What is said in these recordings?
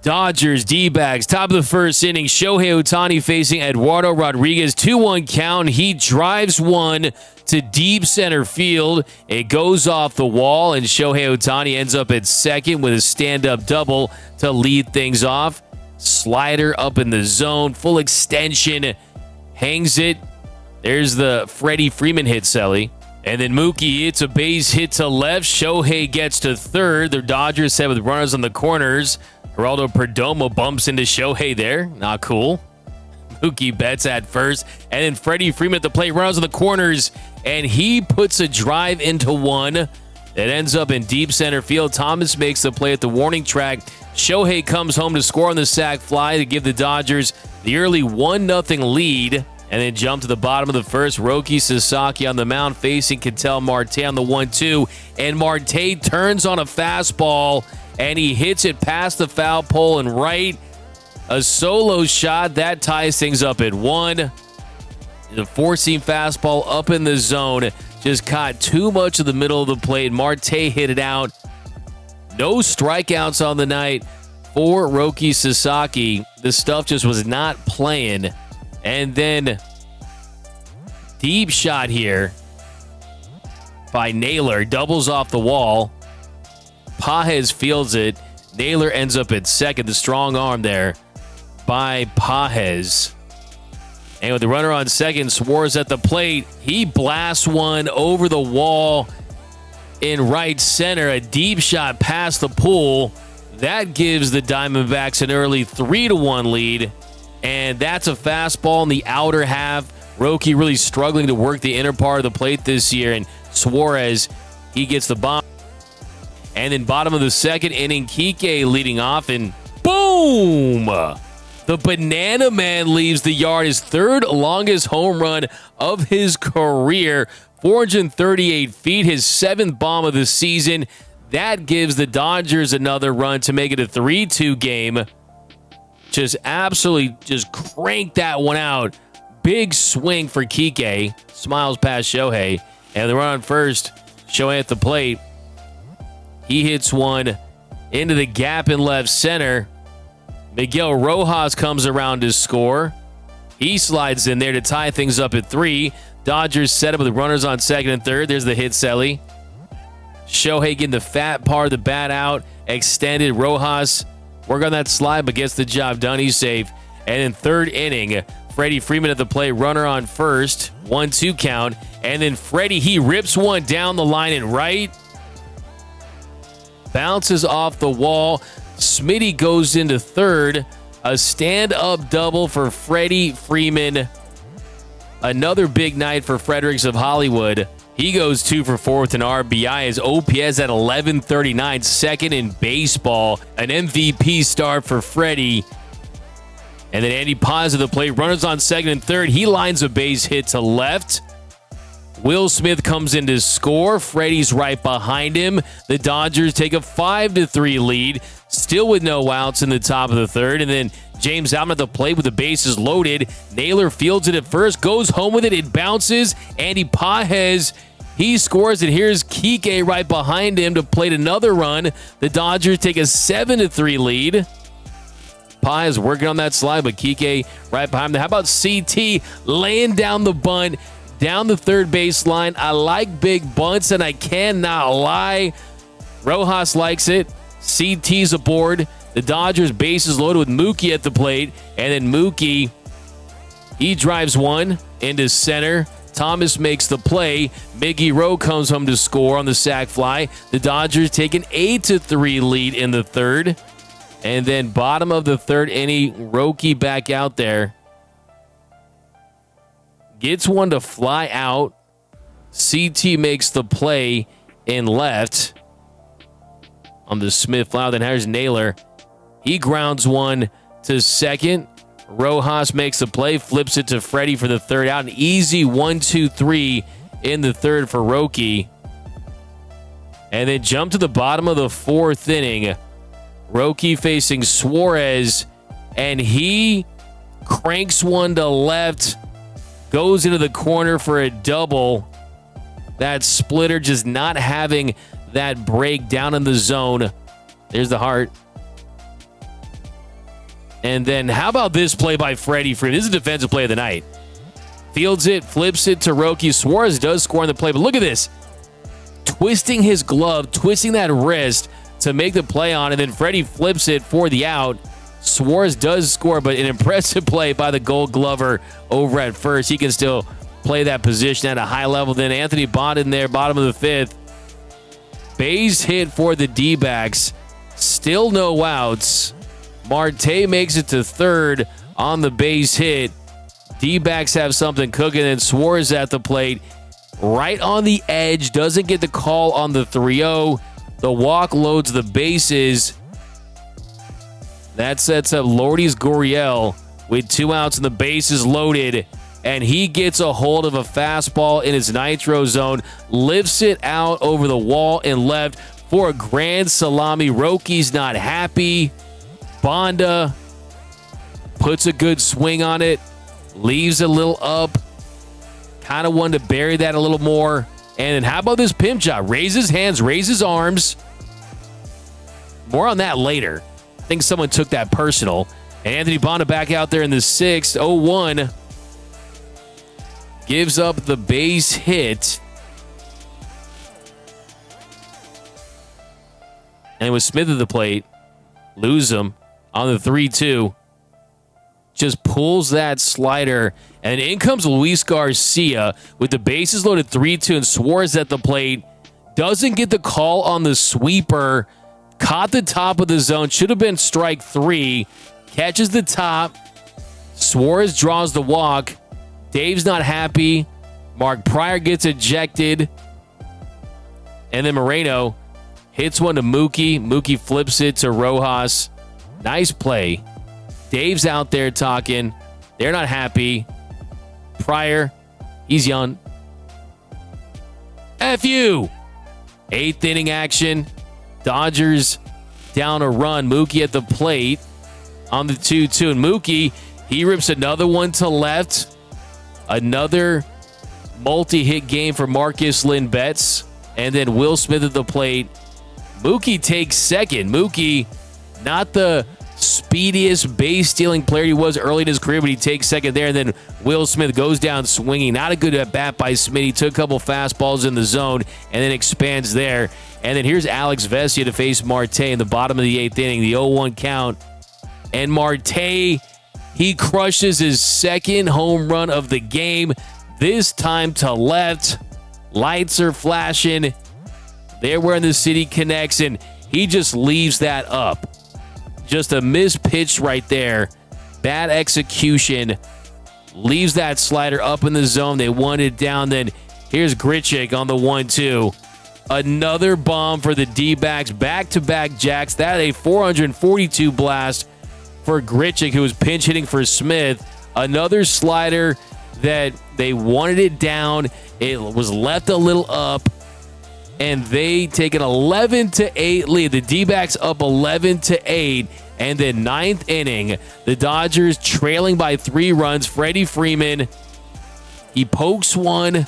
Dodgers, D-backs, top of the first inning. Shohei Ohtani facing Eduardo Rodriguez. 2-1 count. He drives one to deep center field. It goes off the wall, and Shohei Ohtani ends up at second with a stand-up double to lead things off. Slider up in the zone. Full extension. Hangs it. There's the Freddie Freeman hit, Selly. And then Mookie hits a base hit to left. Shohei gets to third. The Dodgers set with runners on the corners. Geraldo Perdomo bumps into Shohei there. Not cool. Mookie Betts at first. And then Freddie Freeman at the plate. Runners on the corners. And he puts a drive into one that ends up in deep center field. Thomas makes the play at the warning track. Shohei comes home to score on the sac fly to give the Dodgers the early 1-0 lead. And then jump to the bottom of the first. Roki Sasaki on the mound facing Ketel Marte on the 1-2. And Marte turns on a fastball, and he hits it past the foul pole and right. A solo shot. That ties things up at 1. The four-seam fastball up in the zone. Just caught too much of the middle of the plate. Marte hit it out. No strikeouts on the night for Roki Sasaki. The stuff just was not playing. And then deep shot here by Naylor. Doubles off the wall. Pages fields it. Naylor ends up at second. The strong arm there by Pages. And with the runner on second, Suarez at the plate. He blasts one over the wall in right center. A deep shot past the pool. That gives the Diamondbacks an early 3-1 lead. And that's a fastball in the outer half. Roki really struggling to work the inner part of the plate this year. And Suarez, he gets the bomb. And then bottom of the second inning, Kike leading off. And boom! The Banana Man leaves the yard. His third longest home run of his career. 438 feet. His seventh bomb of the season. That gives the Dodgers another run to make it a 3-2 game. Just absolutely just crank that one out. Big swing for Kike. Smiles past Shohei. And the run on first. Shohei at the plate. He hits one into the gap in left center. Miguel Rojas comes around to score. He slides in there to tie things up at 3. Dodgers set up with runners on second and third. There's the hit, Selly. Shohei getting the fat part of the bat out. Extended. Rojas work on that slide, but gets the job done. He's safe. And in third inning, Freddie Freeman at the plate. Runner on first. 1-2 count. And then Freddie, he rips one down the line and right. Bounces off the wall. Smitty goes into third. A stand-up double for Freddie Freeman. Another big night for Fredericks of Hollywood. He goes 2 for 4 with an RBI. His OPS at 1139, second in baseball. An MVP start for Freddie. And then Andy Paz at the plate. Runners on second and third. He lines a base hit to left. Will Smith comes in to score. Freddie's right behind him. The Dodgers take a 5-3 lead. Still with no outs in the top of the third. And then James Outman at the plate with the bases loaded. Naylor fields it at first. Goes home with it. It bounces. Andy Pages, he scores it. Here's Kike right behind him to plate another run. The Dodgers take a 7-3 lead. Pages working on that slide, but Kike right behind him. How about CT laying down the bunt down the third baseline? I like big bunts, and I cannot lie. Rojas likes it. CT's aboard. The Dodgers bases loaded with Mookie at the plate. And then Mookie, he drives one into center. Thomas makes the play. Miggy Rowe comes home to score on the sac fly. The Dodgers take an 8-3 lead in the third. And then bottom of the third inning, Roki back out there. Gets one to fly out. CT makes the play in left on the Smith fly. Then here's Naylor. He grounds one to second. Rojas makes the play, flips it to Freddie for the third out. An easy 1-2-3 in the third for Roki. And then jump to the bottom of the fourth inning. Roki facing Suarez, and he cranks one to left. Goes into the corner for a double. That splitter just not having that break down in the zone. There's the heart. And then how about this play by Freddie Freeman? This is a defensive play of the night. Fields it, flips it to Roki. Suarez does score on the play, but look at this. Twisting his glove, twisting that wrist to make the play on, and then Freddie flips it for the out. Suarez does score, but an impressive play by the Gold Glover over at first. He can still play that position at a high level. Then Anthony Bond in there, bottom of the fifth. Base hit for the D-backs. Still no outs. Marte makes it to third on the base hit. D-backs have something cooking, and Suarez at the plate. Right on the edge, doesn't get the call on the 3-0. The walk loads the bases. That sets up Lourdes Gurriel with 2 outs and the bases loaded. And he gets a hold of a fastball in his nitro zone, lifts it out over the wall and left for a grand salami. Roki's not happy. Bonda puts a good swing on it, leaves a little up. Kind of wanted to bury that a little more. And then how about this pimp job? Raises hands, raises arms. More on that later. I think someone took that personal. And Anthony Bonda back out there in the 6th, 0-1. Gives up the base hit. And with Smith at the plate, lose him on the 3-2. Just pulls that slider. And in comes Luis Garcia with the bases loaded 3-2 and Suarez at the plate. Doesn't get the call on the sweeper. Caught the top of the zone. Should have been strike 3. Catches the top. Suarez draws the walk. Dave's not happy. Mark Pryor gets ejected. And then Moreno hits one to Mookie. Mookie flips it to Rojas. Nice play. Dave's out there talking. They're not happy. Pryor, he's young. F you. 8th inning action. Dodgers down a run. Mookie at the plate on the 2-2. And Mookie, he rips another one to left. Another multi-hit game for Marcus Lynn Betts. And then Will Smith at the plate. Mookie takes second. Mookie, not the speediest base-stealing player he was early in his career, but he takes second there. And then Will Smith goes down swinging. Not a good at-bat by Smith. He took a couple fastballs in the zone and then expands there. And then here's Alex Vesia to face Marte in the bottom of the 8th inning, the 0-1 count. And Marte, he crushes his second home run of the game, this time to left. Lights are flashing. They're where the city connects, and he just leaves that up. Just a missed pitch right there. Bad execution. Leaves that slider up in the zone. They want it down. Then here's Grichuk on the 1-2. Another bomb for the D-backs. Back-to-back jacks. That a 442 blast for Grichuk, who was pinch hitting for Smith. Another slider that they wanted it down. It was left a little up. And they take an 11-8 lead. The D-backs up 11-8. And then 9th inning, the Dodgers trailing by 3 runs. Freddie Freeman, he pokes one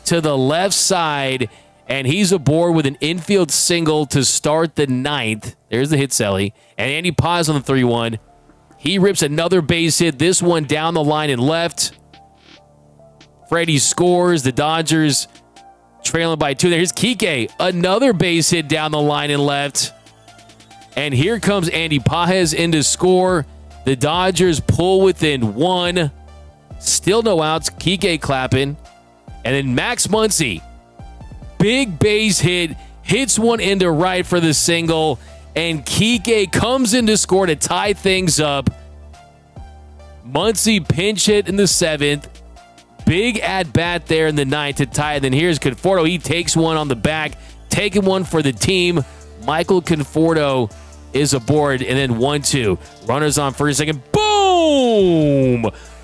to the left side, and he's aboard with an infield single to start the 9th. There's the hit, Selly. And Andy Paz on the 3-1. He rips another base hit, this one down the line and left. Freddie scores. The Dodgers trailing by 2. Here's Kike. Another base hit down the line and left. And here comes Andy Pages in to score. The Dodgers pull within 1. Still no outs. Kike clapping. And then Max Muncy. Big base hit. Hits one into right for the single. And Kike comes in to score to tie things up. Muncy pinch hit in the 7th. Big at-bat there in the 9th to tie it. Then here's Conforto. He takes one on the back, taking one for the team. Michael Conforto is aboard, and then 1-2. Runners on first, second. Boom!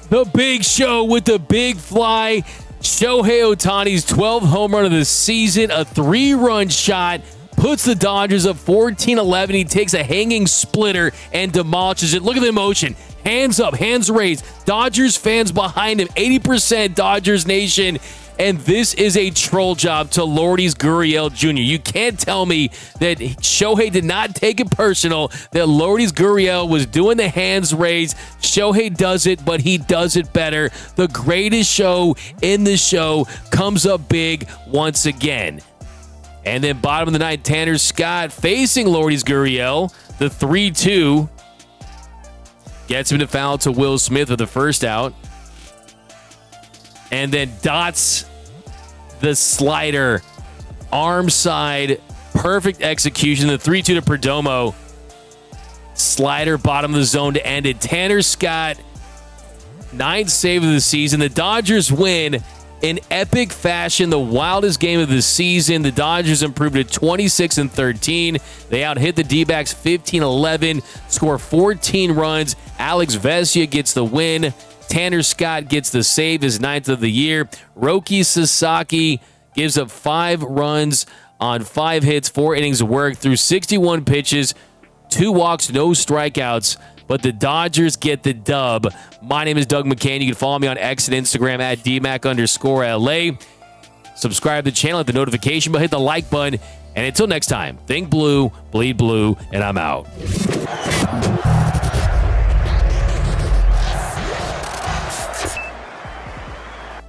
The big show with the big fly. Shohei Ohtani's 12th home run of the season. A 3-run shot. Puts the Dodgers up 14-11. He takes a hanging splitter and demolishes it. Look at the emotion. Hands up, hands raised. Dodgers fans behind him. 80% Dodgers Nation. and this is a troll job to Lourdes Gurriel Jr. You can't tell me that Shohei did not take it personal, that Lourdes Gurriel was doing the hands raised. Shohei does it, but he does it better. The greatest show in the show comes up big once again. And then bottom of the ninth, Tanner Scott facing Lourdes Gurriel. The 3-2 gets him to foul to Will Smith with the first out. And then dots the slider. Arm side. Perfect execution. The 3-2 to Perdomo. Slider bottom of the zone to end it. Tanner Scott, 9th save of the season. The Dodgers win in epic fashion, the wildest game of the season. The Dodgers improved to 26-13. They out-hit the D-backs 15-11, score 14 runs. Alex Vesia gets the win. Tanner Scott gets the save, his 9th of the year. Roki Sasaki gives up 5 runs on 5 hits, 4 innings of work through 61 pitches, 2 walks, no strikeouts. But the Dodgers get the dub. My name is Doug McKain. You can follow me on X and Instagram at DMac_LA. Subscribe to the channel, hit the notification bell, hit the like button. And until next time, think blue, bleed blue, and I'm out.